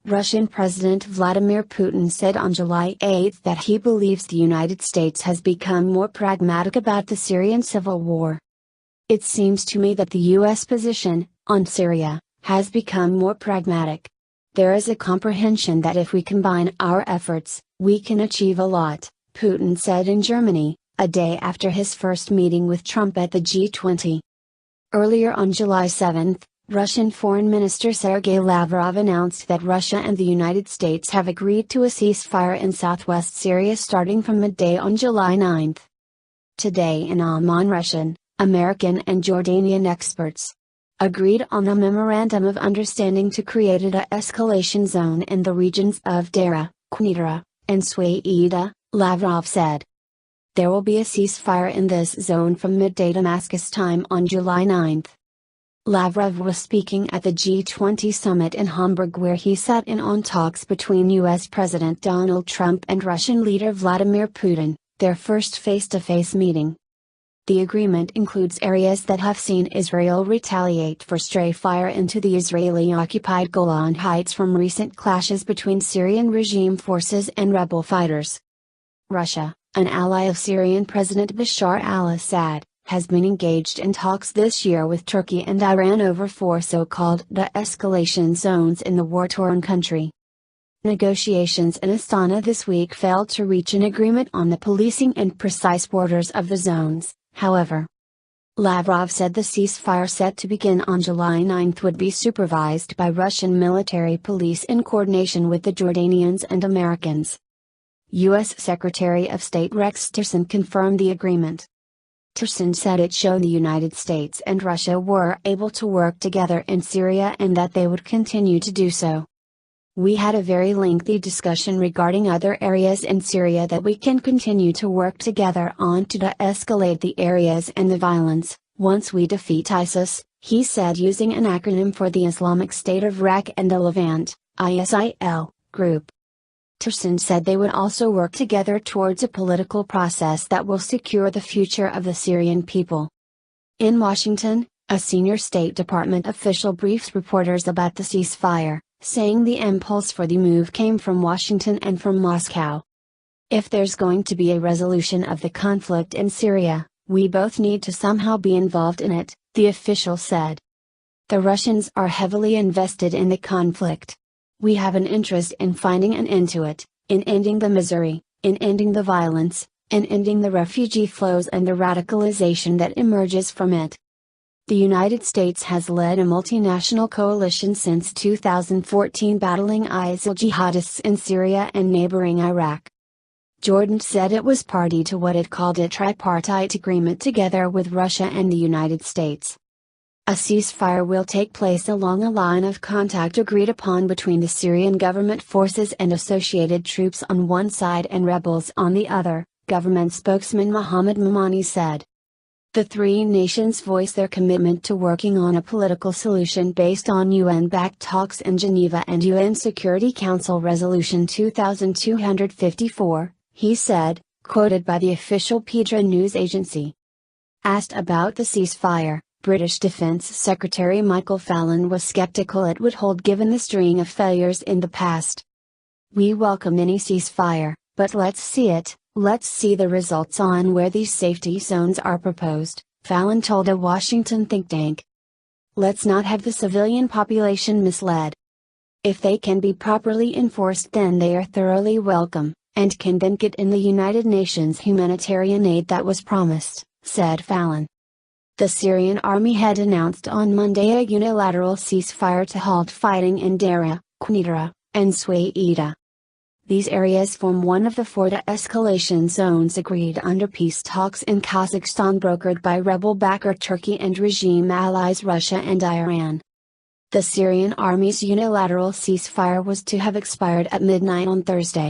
Russian President Vladimir Putin said on July 8 that he believes the United States has become more pragmatic about the Syrian civil war. It seems to me that the U.S. position, on Syria, has become more pragmatic. There is a comprehension that if we combine our efforts, we can achieve a lot, Putin said in Germany, a day after his first meeting with Trump at the G20. Earlier on July 7, Russian Foreign Minister Sergei Lavrov announced that Russia and the United States have agreed to a ceasefire in southwest Syria starting from midday on July 9. Today in Amman, Russian, American and Jordanian experts agreed on a memorandum of understanding to create a de-escalation zone in the regions of Dara, Quneitra, and Suaida, Lavrov said. There will be a ceasefire in this zone from midday Damascus time on July 9. Lavrov was speaking at the G20 summit in Hamburg where he sat in on talks between U.S. President Donald Trump and Russian leader Vladimir Putin, their first face-to-face meeting. The agreement includes areas that have seen Israel retaliate for stray fire into the Israeli-occupied Golan Heights from recent clashes between Syrian regime forces and rebel fighters. Russia, an ally of Syrian President Bashar al-Assad, has been engaged in talks this year with Turkey and Iran over 4 so-called de-escalation zones in the war-torn country. Negotiations in Astana this week failed to reach an agreement on the policing and precise borders of the zones, however. Lavrov said the ceasefire set to begin on July 9 would be supervised by Russian military police in coordination with the Jordanians and Americans. U.S. Secretary of State Rex Tillerson confirmed the agreement. Tillerson said it showed the United States and Russia were able to work together in Syria and that they would continue to do so. We had a very lengthy discussion regarding other areas in Syria that we can continue to work together on to de-escalate the areas and the violence, once we defeat ISIS, he said using an acronym for the Islamic State of Iraq and the Levant, ISIL, group. Tillerson said they would also work together towards a political process that will secure the future of the Syrian people. In Washington, a senior State Department official briefed reporters about the ceasefire, saying the impulse for the move came from Washington and from Moscow. If there's going to be a resolution of the conflict in Syria, we both need to somehow be involved in it, the official said. The Russians are heavily invested in the conflict. We have an interest in finding an end to it, in ending the misery, in ending the violence, in ending the refugee flows and the radicalization that emerges from it. The United States has led a multinational coalition since 2014 battling ISIL jihadists in Syria and neighboring Iraq. Jordan said it was party to what it called a tripartite agreement together with Russia and the United States. A ceasefire will take place along a line of contact agreed upon between the Syrian government forces and associated troops on one side and rebels on the other, government spokesman Mohammed Momani said. The three nations voiced their commitment to working on a political solution based on UN-backed talks in Geneva and UN Security Council Resolution 2254, he said, quoted by the official Petra news agency. Asked about the ceasefire, British Defence Secretary Michael Fallon was skeptical it would hold given the string of failures in the past. We welcome any ceasefire, but let's see it, let's see the results on where these safety zones are proposed, Fallon told a Washington think tank. Let's not have the civilian population misled. If they can be properly enforced then they are thoroughly welcome, and can then get in the United Nations humanitarian aid that was promised, said Fallon. The Syrian army had announced on Monday a unilateral ceasefire to halt fighting in Dara, Quneitra, and Suaida. These areas form one of the 4 de-escalation zones agreed under peace talks in Kazakhstan brokered by rebel backer Turkey and regime allies Russia and Iran. The Syrian army's unilateral ceasefire was to have expired at midnight on Thursday.